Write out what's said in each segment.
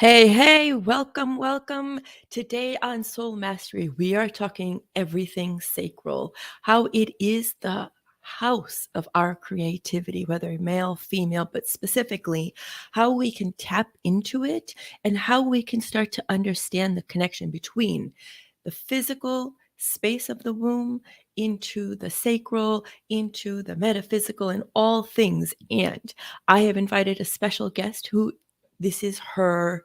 Hey, welcome. Today on Soul Mastery, we are talking everything sacral, how it is the house of our creativity, whether male, female, but specifically how we can tap into it and how we can start to understand the connection between the physical space of the womb into the sacral, into the metaphysical, and all things. And I have invited a special guest who this is her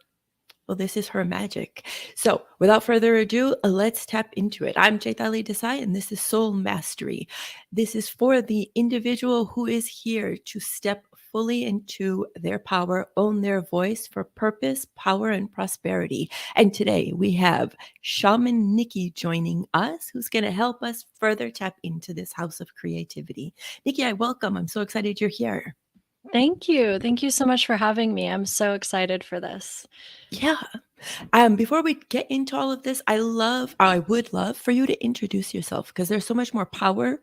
this is her magic. So, without further ado, let's tap into it. I'm Chaitali Desai, and this is Soul Mastery. This is for the individual who is here to step fully into their power, own their voice for purpose, power, and prosperity. And today we have Shaman Nikki joining us, who's going to help us further tap into this house of creativity. Nikki, I welcome. I'm so excited you're here. Thank you. Thank you so much for having me. I'm so excited for this. Yeah. Before we get into all of this, I would love for you to introduce yourself because there's so much more power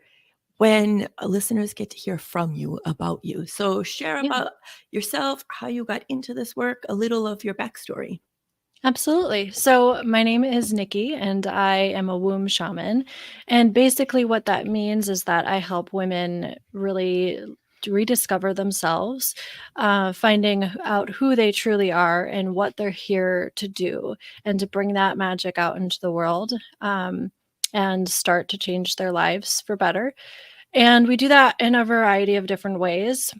when listeners get to hear from you about you. So share Yeah, about yourself, how you got into this work, a little of your backstory. absolutely. So, my name is Nikki, and I am a womb shaman. And basically, what that means is that I help women really rediscover themselves, finding out who they truly are and what they're here to do, and to bring that magic out into the world and start to change their lives for better. And we do that in a variety of different ways.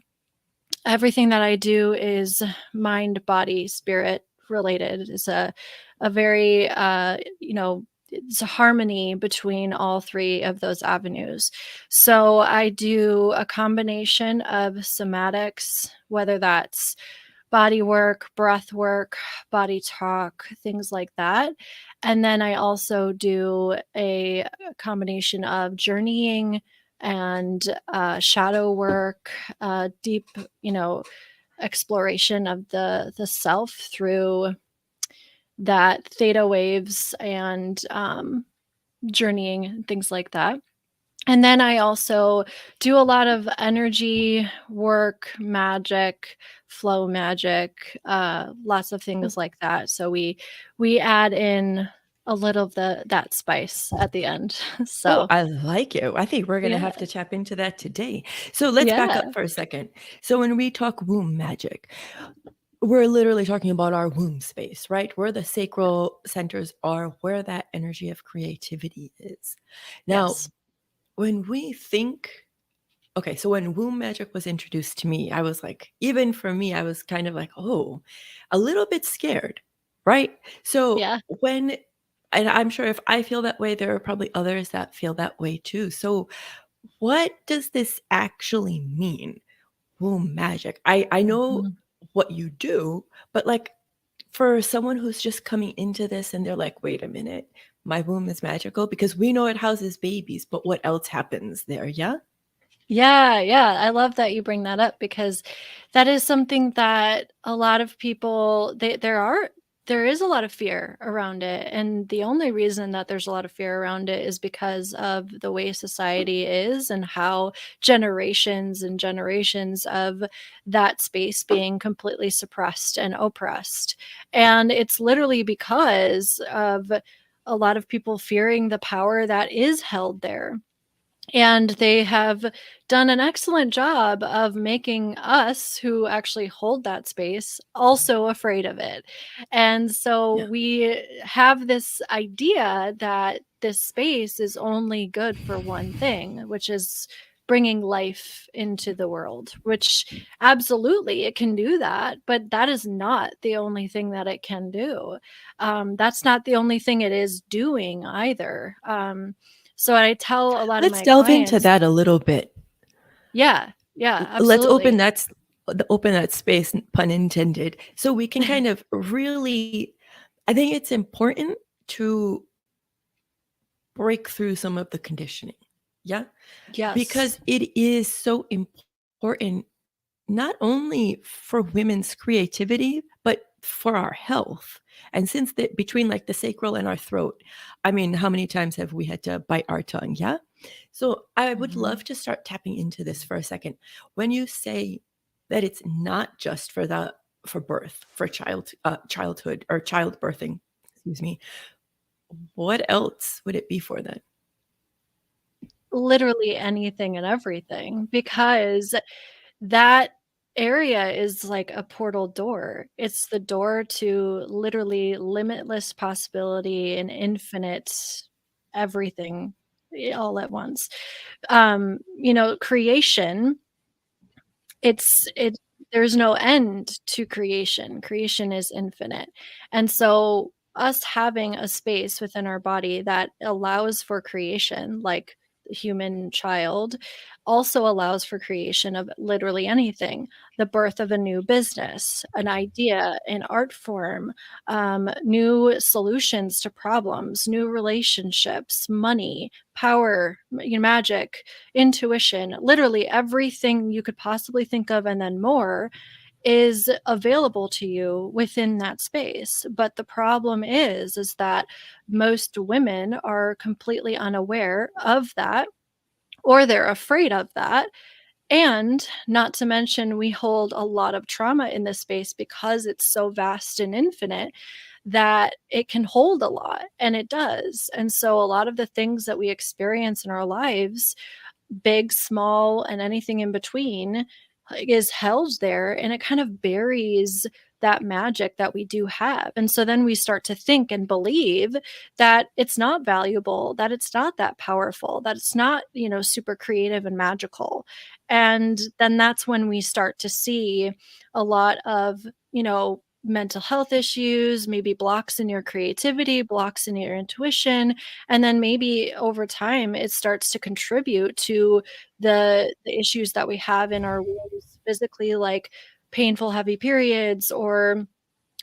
Everything that I do is mind, body, spirit related. It's a very it's a harmony between all three of those avenues. So I do a combination of somatics, whether that's body work, breath work, body talk, things like that. And then I also do a combination of journeying and shadow work, deep, exploration of the self through that theta waves and journeying, things like that. And then I also do a lot of energy work, magic, flow magic, lots of things like that. So we add in a little of that spice at the end. Oh, So I like it. I think we're going to yeah, have to tap into that today. So let's back up yeah, for a second. So when we talk womb magic, we're literally talking about our womb space, right? Where the sacral centers are, where that energy of creativity is. Now, yes, when we think, okay, so when womb magic was introduced to me, I was like, even for me, I was kind of like, oh, a little bit scared, right? So yeah. and I'm sure if I feel that way, there are probably others that feel that way too. So, what does this actually mean? Womb magic. I know Mhm. what you do, but like for someone who's just coming into this and they're like, wait a minute, my womb is magical because we know it houses babies, but what else happens there? Yeah. Yeah, yeah. I love that you bring that up because that is something that a lot of people there is a lot of fear around it. And the only reason that there's a lot of fear around it is because of the way society is and how generations and generations of that space being completely suppressed and oppressed. And it's literally because of a lot of people fearing the power that is held there, and they have done an excellent job of making us who actually hold that space also afraid of it. And so Yeah. we have this idea that this space is only good for one thing, which is bringing life into the world, which absolutely it can do that, but that is not the only thing that it can do. That's not the only thing it is doing either. So I tell a lot of Let's my delve into clients, that a little bit. yeah, yeah, Let's absolutely. open that space, pun intended, so we can kind of really I think it's important to break through some of the conditioning. Yeah? Yes. Because it is so important not only for women's creativity, but for our health. And since between like the sacral and our throat, I mean, how many times have we had to bite our tongue? Yeah. So I would love Mhm. to start tapping into this for a second. When you say that it's not just for the for birth, for childhood or childbirthing, excuse me, what else would it be for then? Literally anything and everything, because that area is like a portal door. It's the door to literally limitless possibility and infinite everything, all at once. Creation, it there's no end to creation. Creation is infinite. And so us having a space within our body that allows for creation, like the human child, also allows for creation of literally anything. The birth of a new business, an idea, an art form, new solutions to problems, new relationships, money, power, magic, intuition, literally everything you could possibly think of and then more is available to you within that space. But the problem is that most women are completely unaware of that, or they're afraid of that. And not to mention, we hold a lot of trauma in this space because it's so vast and infinite that it can hold a lot, and it does. And so, a lot of the things that we experience in our lives, big, small, and anything in between, like, is held there, and it kind of buries that magic that we do have. And so then we start to think and believe that it's not valuable, that it's not that powerful, that it's not, super creative and magical. And then that's when we start to see a lot of, mental health issues, maybe blocks in your creativity, blocks in your intuition, and then maybe over time it starts to contribute to the issues that we have in our wombs physically, like painful heavy periods or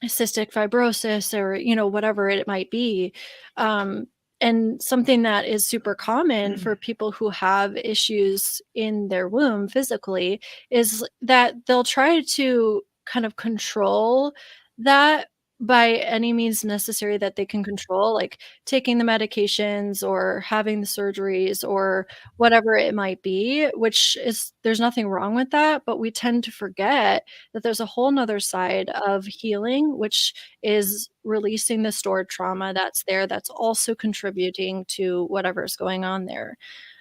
cystic fibrosis, or whatever it might be. um, and something that is super common for people who have issues in their womb physically is that they'll try to kind of control that by any means necessary that they can control, like taking the medications or having the surgeries or whatever it might be, which is, there's nothing wrong with that, but we tend to forget that there's a whole nother side of healing, which is releasing the stored trauma that's there, that's also contributing to whatever's going on there.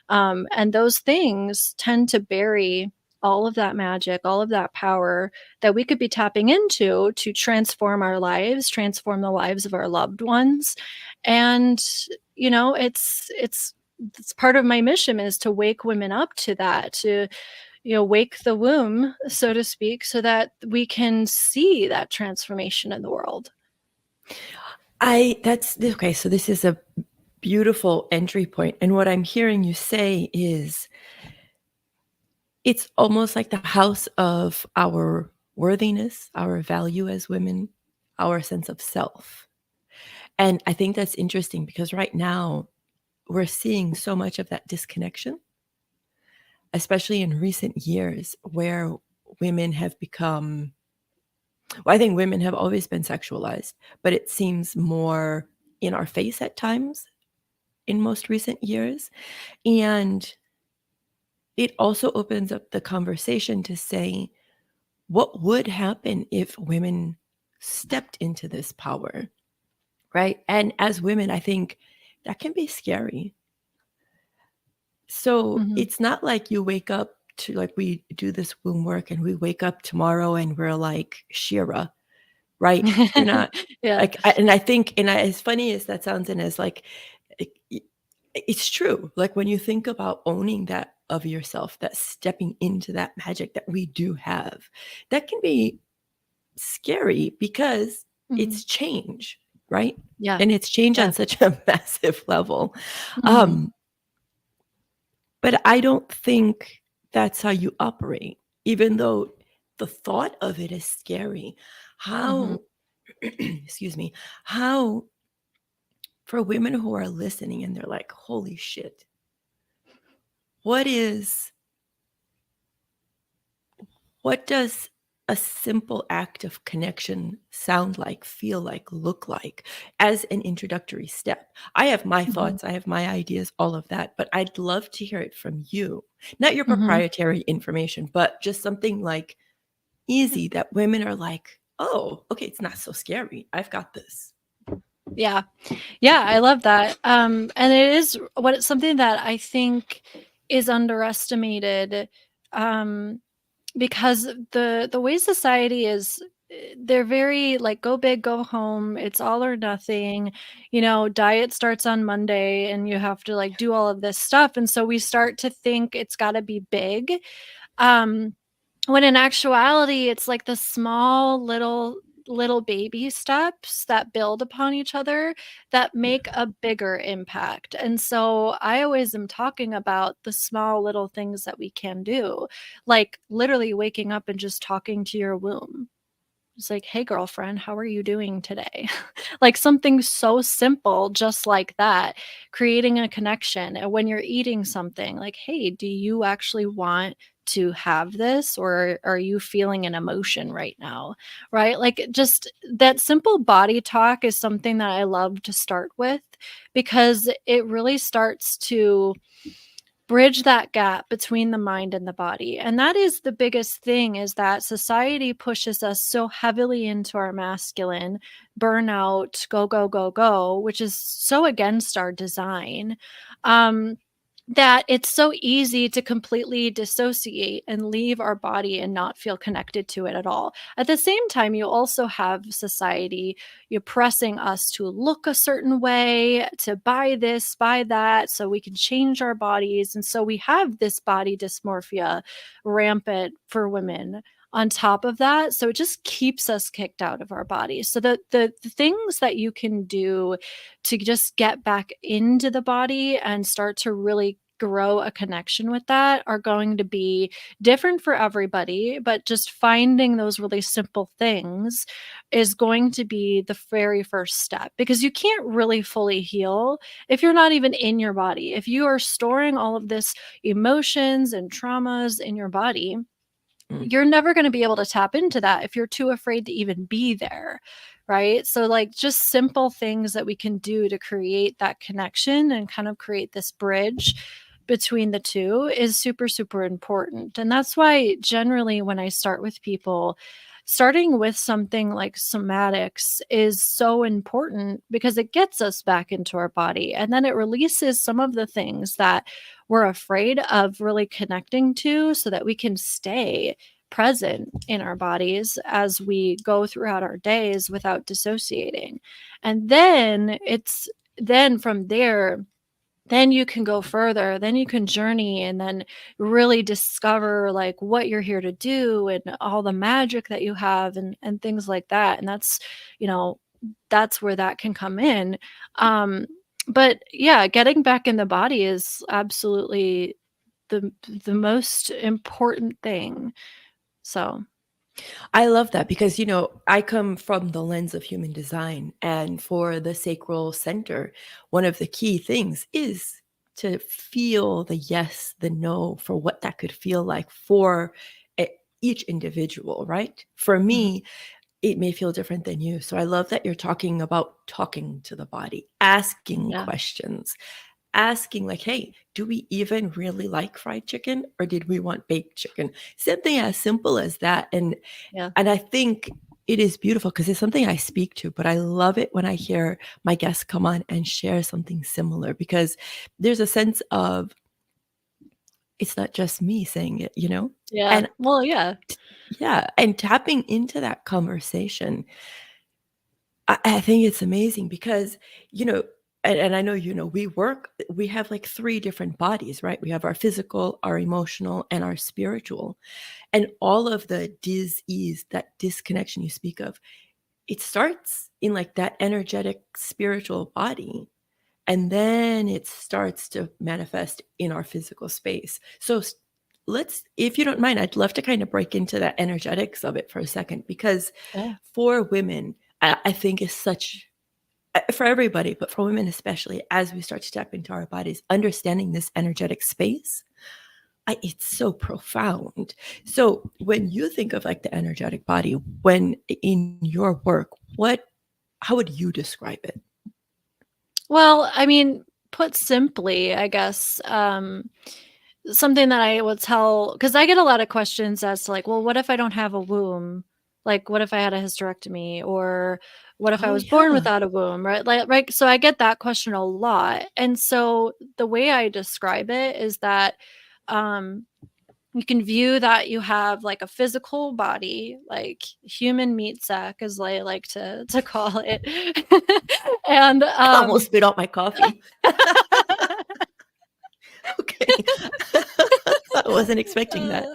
And those things tend to bury all of that magic, all of that power that we could be tapping into to transform our lives, transform the lives of our loved ones. And, it's part of my mission is to wake women up to that, to wake the womb, so to speak, so that we can see that transformation in the world. That's okay. So this is a beautiful entry point. And what I'm hearing you say is it's almost like the house of our worthiness, our value as women, our sense of self. And I think that's interesting because right now we're seeing so much of that disconnection, especially in recent years where women have become, well, I think women have always been sexualized, but it seems more in our face at times in most recent years. And it also opens up the conversation to say, what would happen if women stepped into this power, right? And as women, I think that can be scary. So Mhm. it's not like you wake up to, like, we do this womb work and we wake up tomorrow and we're like Shira, right? You're not Yeah. like, and I think, and as funny as that sounds, and as like, it- it's true. Like when you think about owning that of yourself, that stepping into that magic that we do have, that can be scary because Mhm. it's change, right? Yeah. And it's change on Yeah. such a massive level. Mhm. Um, but I don't think that's how you operate, even though the thought of it is scary. Mhm. How, excuse me, how for women who are listening and they're like, holy shit, what is, what does a simple act of connection sound like, feel like, look like as an introductory step? I have my Mhm. thoughts, I have my ideas, all of that, but I'd love to hear it from you. Not your Mhm. proprietary information, but just something like easy that women are like, oh, okay, it's not so scary. I've got this. Yeah. Yeah, I love that. And it is something that I think is underestimated, um, because the way society is, they're very like go big, go home. It's all or nothing. Diet starts on Monday, and you have to like do all of this stuff, and so we start to think it's got to be big. Um, when in actuality, it's like the small little baby steps that build upon each other that Yeah. make a bigger impact. And so I always am talking about the small little things that we can do, like literally waking up and just talking to your womb. It's like, "Hey, girlfriend, how are you doing today?" Like something so simple, just like that, creating a connection. And when you're eating something, like, "Hey, do you actually want to have this, or are you feeling an emotion right now?" Right? Like just that simple body talk is something that I love to start with, because it really starts to bridge that gap between the mind and the body. And that is the biggest thing, is that society pushes us so heavily into our masculine burnout, go go go go, which is so against our design. um that it's so easy to completely dissociate and leave our body and not feel connected to it at all. At the same time, you also have society, you're pressing us to look a certain way, to buy this, buy that, so we can change our bodies. And so we have this body dysmorphia rampant for women on top of that. So it just keeps us kicked out of our bodies. So the things that you can do to just get back into the body and start to really grow a connection with that are going to be different for everybody, but just finding those really simple things is going to be the very first step, because you can't really fully heal if you're not even in your body. If you are storing all of this emotions and traumas in your body, Mm. you're never going to be able to tap into that if you're too afraid to even be there. Right. So, like, just simple things that we can do to create that connection and kind of create this bridge between the two is super, super important. And that's why, generally, when I start with people, starting with something like somatics is so important, because it gets us back into our body, and then it releases some of the things that we're afraid of really connecting to, so that we can stay present in our bodies as we go throughout our days without dissociating. And then from there, then you can go further, then you can journey, and then really discover like what you're here to do and all the magic that you have, and things like that. And you know that's where that can come in. um but yeah, getting back in the body is absolutely the the most important thing. So, I love that because, I come from the lens of human design. And for the sacral center, one of the key things is to feel the yes, the no for what that could feel like for e- each individual, right? For mhm, me, it may feel different than you. So I love that you're talking about talking to the body, asking yeah, questions, asking like, hey, do we even really like fried chicken or did we want baked chicken? Something as simple as that. yeah, And I think it is beautiful because it's something I speak to, but I love it when I hear my guests come on and share something similar because there's a sense of it's not just me saying it. yeah. And Well, yeah, yeah, and tapping into that conversation, I think it's amazing because, you know, and I know, we have like three different bodies, right? We have our physical, our emotional, and our spiritual. And all of the dis-ease, that disconnection you speak of, it starts in like that energetic spiritual body. And then it starts to manifest in our physical space. So let's, if you don't mind, I'd love to kind of break into that energetics of it for a second, because yeah. for women, I think is such for everybody, but for women especially, as we start to step into our bodies, understanding this energetic space, it's so profound. So when you think of like the energetic body, when in your work, how would you describe it? Well, I mean, put simply, I guess, something that I will tell, because I get a lot of questions as to like, well, what if I don't have a womb? Like, what if I had a hysterectomy, or what if I Oh, was born yeah. without a womb, right? Like, right. So I get that question a lot. And so the way I describe it is that um, you can view that you have like a physical body, like human meat sack, as I like to call it. And I almost spit out my coffee. Okay. I wasn't expecting that.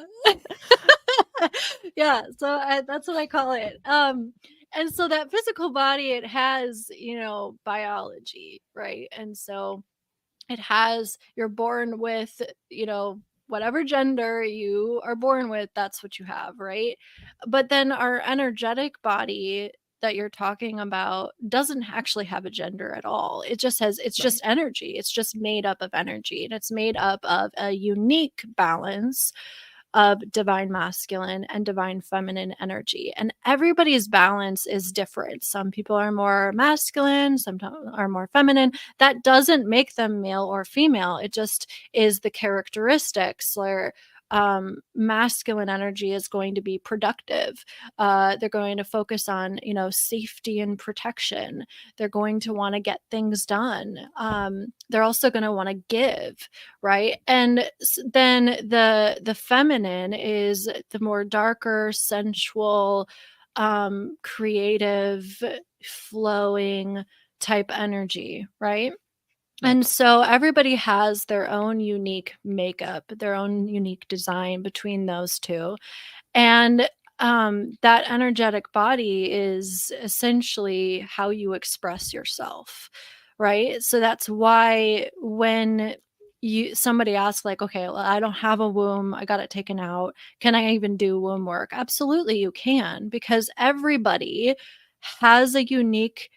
yeah, so that's what I call it. And so that physical body, it has, biology, right? And so it has, you're born with, whatever gender you are born with, that's what you have, right? But then our energetic body that you're talking about doesn't actually have a gender at all. It just has, it's Right. just energy. It's just made up of energy, and it's made up of a unique balance of divine masculine and divine feminine energy. And everybody's balance is different. Some people are more masculine, some are more feminine. That doesn't make them male or female. It just is the characteristics. Or masculine energy is going to be productive. They're going to focus on, safety and protection. They're going to want to get things done. They're also going to want to give, right? And then the feminine is the more darker, sensual, creative, flowing type energy, right? Right. And so everybody has their own unique makeup, their own unique design between those two. And that energetic body is essentially how you express yourself, right? So that's why when somebody asks, like, okay, well, I don't have a womb, I got it taken out, can I even do womb work? Absolutely, you can, because everybody has a unique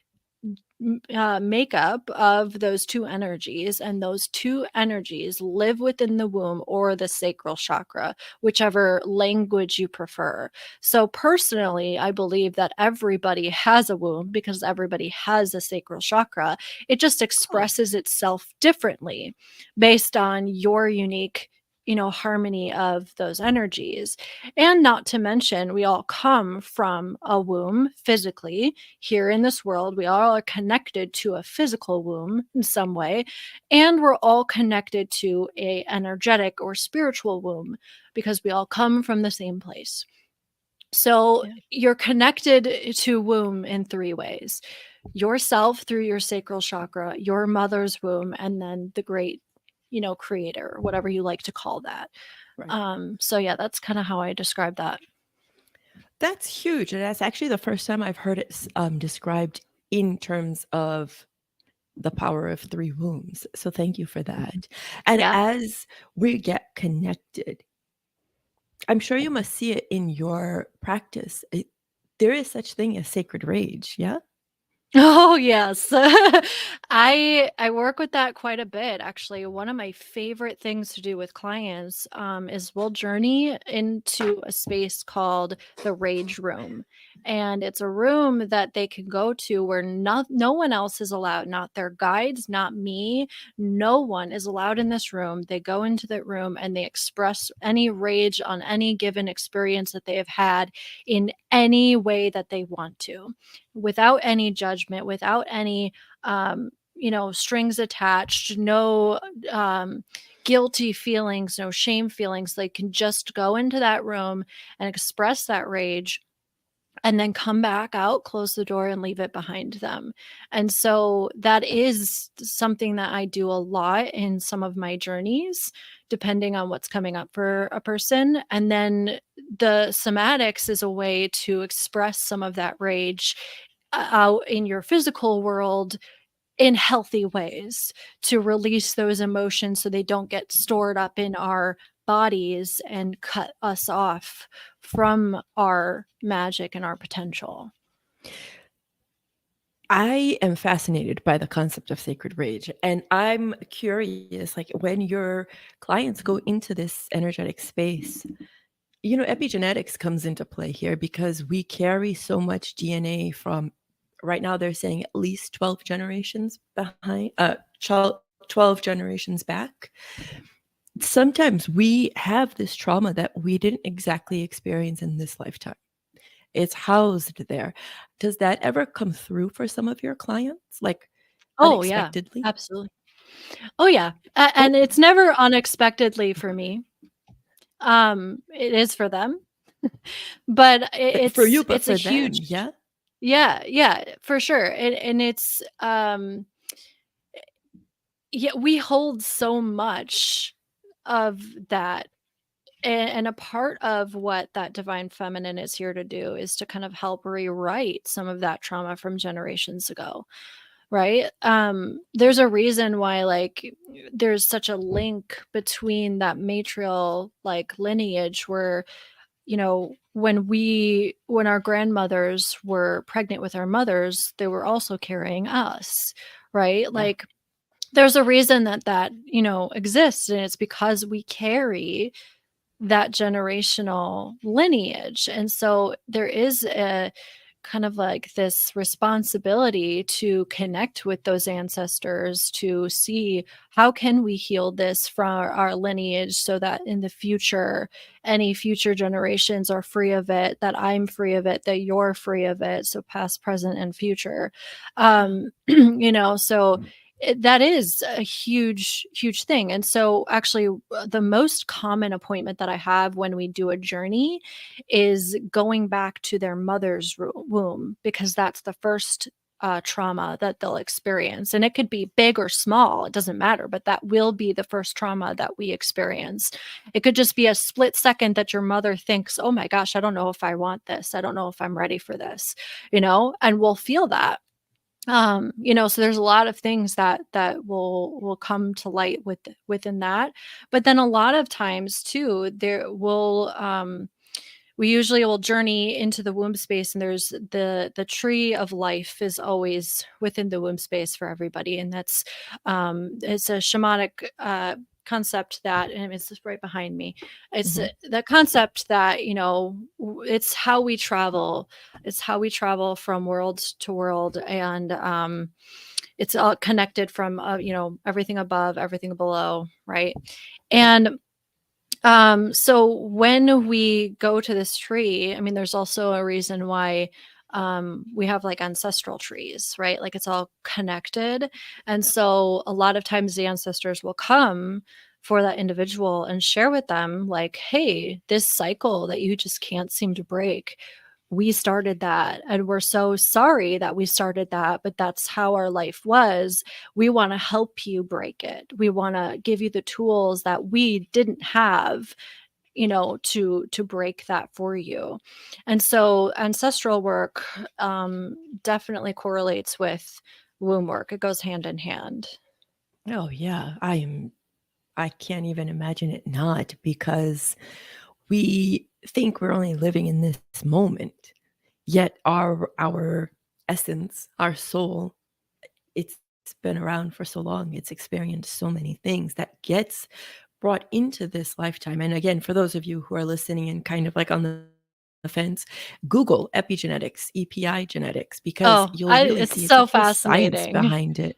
makeup of those two energies, and those two energies live within the womb or the sacral chakra, whichever language you prefer. So personally, I believe that everybody has a womb because everybody has a sacral chakra. It just Huh. expresses itself differently based on your unique, harmony of those energies. And not to mention, we all come from a womb physically here in this world. We all are connected to a physical womb in some way, and we're all connected to a energetic or spiritual womb because we all come from the same place. So Yeah. you're connected to womb in three ways: yourself through your sacral chakra, your mother's womb, and then the great, creator, whatever you like to call that. Right. So yeah, that's kind of how I describe that. That's huge. And that's actually the first time I've heard it described in terms of the power of three wombs. So thank you for that. And Yeah. as we get connected, I'm sure you must see it in your practice. There is such thing as sacred rage. Yeah. Oh, yes. I work with that quite a bit, actually. One of my favorite things to do with clients is we'll journey into a space called the Rage Room. And it's a room that they can go to where no one else is allowed, not their guides, not me. No one is allowed in this room. They go into that room and they express any rage on any given experience that they have had in any way that they want to, without any judgment, without any strings attached, no guilty feelings, no shame feelings. They can just go into that room and express that rage, and then come back out, close the door, and leave it behind them. And so that is something that I do a lot in some of my journeys, depending on what's coming up for a person. And then the somatics is a way to express some of that rage out in your physical world in healthy ways, to release those emotions so they don't get stored up in our bodies and cut us off from our magic and our potential. I am fascinated by the concept of sacred rage. And I'm curious, like when your clients go into this energetic space, epigenetics comes into play here because we carry so much DNA from, right now they're saying at least 12 generations behind, 12 generations back. Sometimes we have this trauma that we didn't exactly experience in this lifetime. It's housed there. Does that ever come through for some of your clients, like Oh, yeah, unexpectedly? absolutely. Oh, yeah, Oh, and it's never unexpectedly for me. It is for them, but for you, but it's a for huge. them, yeah? Yeah, yeah, for sure, and it's, yeah, we hold so much of that, and a part of what that divine feminine is here to do is to kind of help rewrite some of that trauma from generations ago, right? There's a reason why, like, there's such a link between that matriarchal, like, lineage where, when our grandmothers were pregnant with our mothers, they were also carrying us, right? Yeah. Like, there's a reason that exists, and it's because we carry that generational lineage. And so there is a kind of like this responsibility to connect with those ancestors, to see how can we heal this from our lineage so that in the future, any future generations are free of it, that I'm free of it, that you're free of it, so past, present, and future. Yeah. So that is a huge, huge thing. And so, actually, the most common appointment that I have when we do a journey is going back to their mother's womb, because that's the first trauma that they'll experience. And it could be big or small, it doesn't matter, but that will be the first trauma that we experience. It could just be a split second that your mother thinks, oh my gosh, I don't know if I want this. I don't know if I'm ready for this, and we'll feel that. So there's a lot of things that will come to light within that. But then a lot of times too, there will we usually will journey into the womb space, and there's the tree of life is always within the womb space for everybody. And that's it's a shamanic concept that, and it's just right behind me. It's Mhm. the concept that, it's how we travel. It's how we travel from world to world. And it's all connected from everything above, everything below, right? Yeah. And so when we go to this tree, I mean, there's also a reason why we have like ancestral trees, right? Like, it's all connected. And so a lot of times the ancestors will come for that individual and share with them, like, hey, this cycle that you just can't seem to break, we started that, and we're so sorry that we started that, but that's how our life was. We want to help you break it. We want to give you the tools that we didn't have, to break that for you. And so ancestral work definitely correlates with womb work. It goes hand in hand. Oh, yeah. I can't even imagine it not, because we think we're only living in this moment, yet our essence, our soul, it's been around for so long. It's experienced so many things that gets brought into this lifetime. And again, for those of you who are listening and kind of like on the fence, Google epigenetics, EPI genetics, because Oh, you'll really it's see it's a so whole science fascinating. behind it.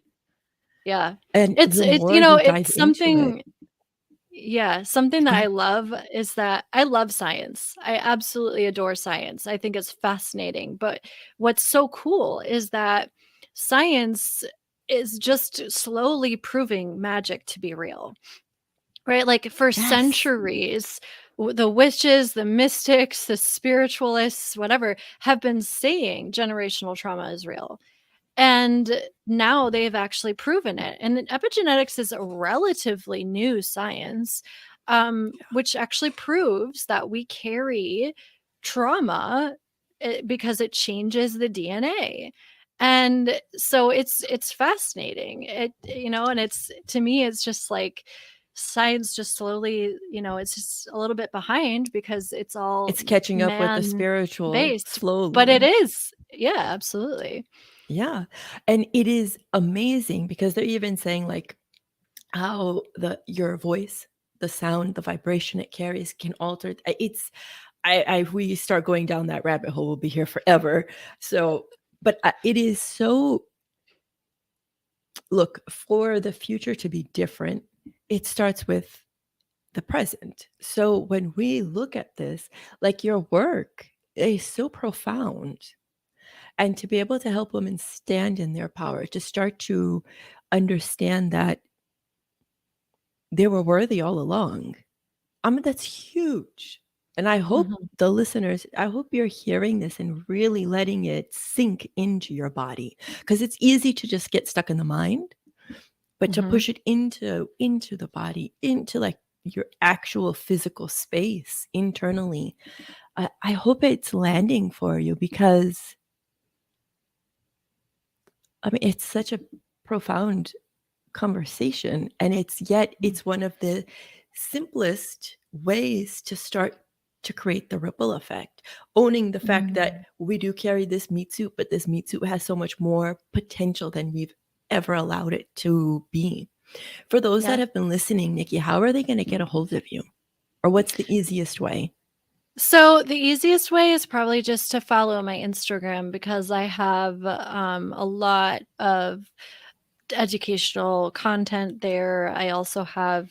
Yeah. And It's the it's more you dive it's into it, something. Yeah, something that go I ahead. love is that I love science. I absolutely adore science. I think it's fascinating. But what's so cool is that science is just slowly proving magic to be real, right? Like, for Yes. centuries, the witches, the mystics, the spiritualists, whatever, have been saying generational trauma is real. And now they've actually proven it. And then epigenetics is a relatively new science, which actually proves that we carry trauma because it changes the DNA. And so it's fascinating. And it's, to me, it's just like science just slowly, it's just a little bit behind because it's all It's catching up with the man spiritual based. But it slowly. is. Yeah, absolutely. Yeah. And it is amazing because they're even saying like how your voice, the sound, the vibration it carries can alter. It's I we start going down that rabbit hole, we'll be here forever. So, but it is so, look, for the future to be different, it starts with the present. So when we look at this, like your work, is so profound. And to be able to help women stand in their power, to start to understand that they were worthy all along. I mean, that's huge. And I hope Mhm. the listeners, I hope you're hearing this and really letting it sink into your body, because it's easy to just get stuck in the mind, but to Mhm. push it into the body, into like your actual physical space internally. I hope it's landing for you, because I mean, it's such a profound conversation, and it's one of the simplest ways to start to create the ripple effect, owning the fact that Mm. we do carry this meat suit, but this meat suit has so much more potential than we've ever allowed it to be. For those that Yeah. have been listening, Nikki, how are they going to get a hold of you, or what's the easiest way? So the easiest way is probably just to follow my Instagram, because I have a lot of educational content there. I also have,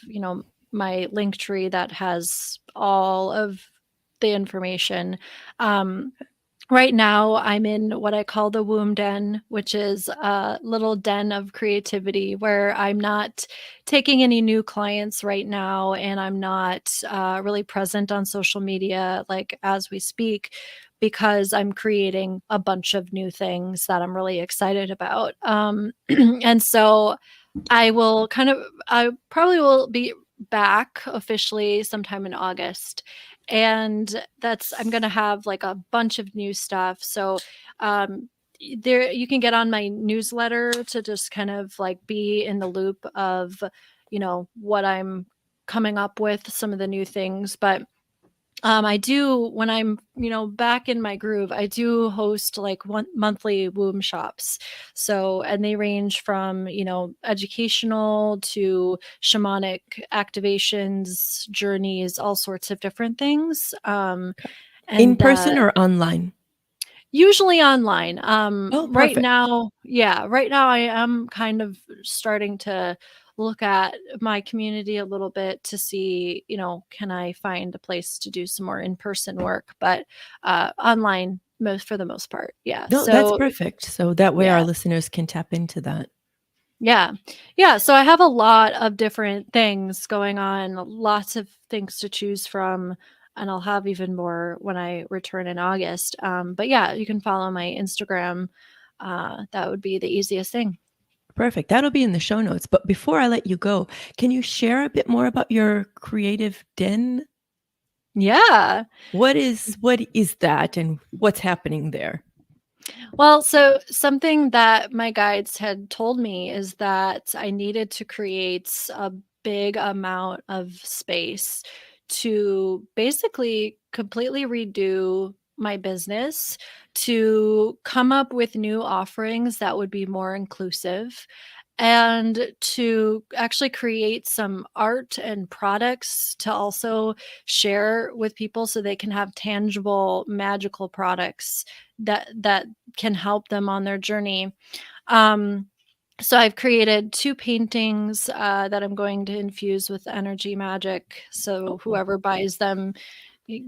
my link tree that has all of the information. Um, Right now, I'm in what I call the womb den, which is a little den of creativity where I'm not taking any new clients right now, and I'm not really present on social media like as we speak, because I'm creating a bunch of new things that I'm really excited about. And so I probably will be back officially sometime in August. And I'm gonna have like a bunch of new stuff. So um there you can get on my newsletter to just kind of like be in the loop of, what I'm coming up with, some of the new things. But I do, when I'm, back in my groove, I do host like one monthly womb shops. So, and they range from, educational to shamanic activations, journeys, all sorts of different things. In And person or online? Usually online. Oh, perfect. Right now I am kind of starting to look at my community a little bit to see, can I find a place to do some more in-person work, but online most for the most part. Yeah. No, that's So, perfect. So that way our yeah. listeners can tap into that. Yeah. Yeah, so I have a lot of different things going on, lots of things to choose from, and I'll have even more when I return in August. But yeah, you can follow my Instagram. That would be the easiest thing. Perfect. That'll be in the show notes. But before I let you go, can you share a bit more about your creative den? Yeah. What is that, and what's happening there? Well, so something that my guides had told me is that I needed to create a big amount of space to basically completely redo my business, to come up with new offerings that would be more inclusive, and to actually create some art and products to also share with people so they can have tangible magical products that can help them on their journey. Um, so I've created 2 paintings, that I'm going to infuse with energy magic. So Oh, whoever buys them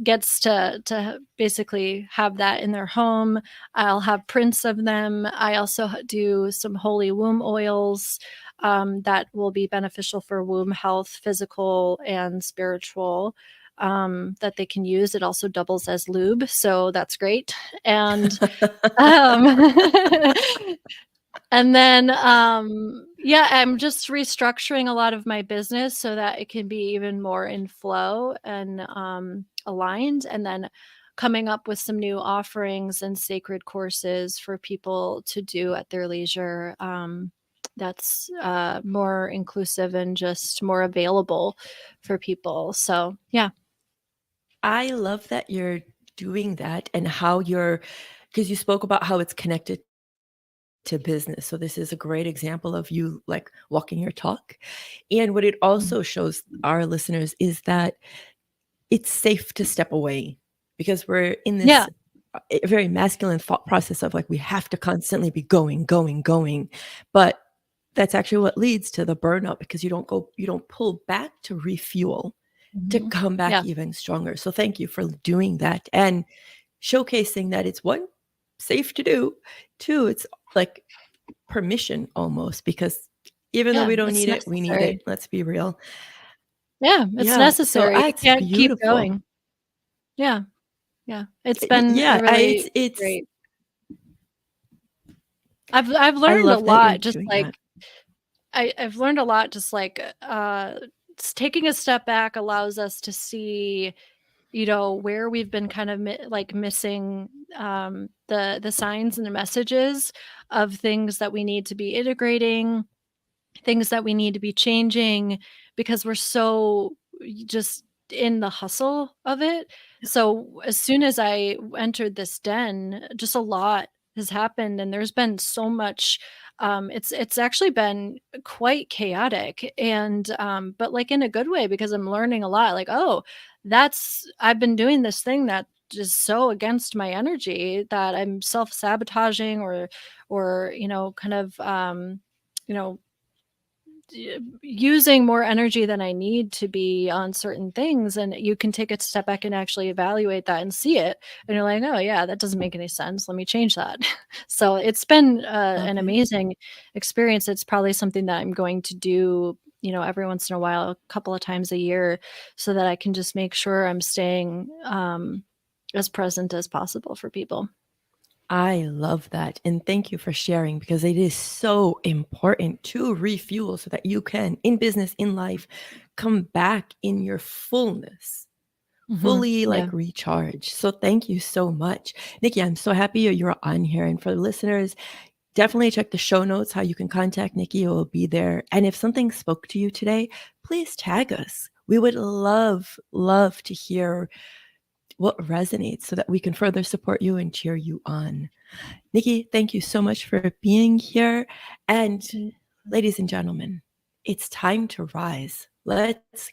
gets to basically have that in their home. I'll have prints of them. I also do some holy womb oils, that will be beneficial for womb health, physical and spiritual, that they can use. It also doubles as lube, so that's great. And um, and then, yeah, I'm just restructuring a lot of my business so that it can be even more in flow and aligned. And then coming up with some new offerings and sacred courses for people to do at their leisure. That's more inclusive and just more available for people. So, yeah. I love that you're doing that, and how because you spoke about how it's connected to business. So this is a great example of you like walking your talk. And what it Mm. also shows our listeners is that it's safe to step away, because we're in this Yeah. very masculine thought process of like we have to constantly be going, going, going. But that's actually what leads to the burnout, because you don't pull back to refuel, to Mhm. come back Yeah. even stronger. So thank you for doing that. And showcasing that it's one, safe to do, two, it's like permission almost, because even though Yeah, we don't it's need it, we need necessary. it. Let's be real. Yeah, it's Yeah. So necessary. You it's can't keep beautiful. going. Yeah, yeah. It's been a Yeah. really It's, great. I've I learned a love that you're lot just doing like that. I've learned a lot just like taking a step back allows us to see, where we've been kind of like missing the signs and the messages of things that we need to be integrating, things that we need to be changing because we're so just in the hustle of it. So as soon as I entered this den, just a lot has happened and there's been so much it's actually been quite chaotic and but like in a good way because I'm learning a lot like oh that's I've been doing this thing that is so against my energy that I'm self-sabotaging or kind of you know using more energy than I need to be on certain things. And you can take a step back and actually evaluate that and see it. And you're like, oh, yeah, that doesn't make any sense. Let me change that. So it's been Love an it. amazing experience. It's probably something that I'm going to do, every once in a while, a couple of times a year, so that I can just make sure I'm staying as present as possible for people. I love that. And thank you for sharing, because it is so important to refuel so that you can, in business, in life, come back in your fullness, fully Yeah. like recharge. So thank you so much. Nikki, I'm so happy you're on here. And for the listeners, definitely check the show notes, how you can contact Nikki. It will be there. And if something spoke to you today, please tag us. We would love to hear what resonates so that we can further support you and cheer you on. Nikki, thank you so much for being here. And ladies and gentlemen, it's time to rise. Let's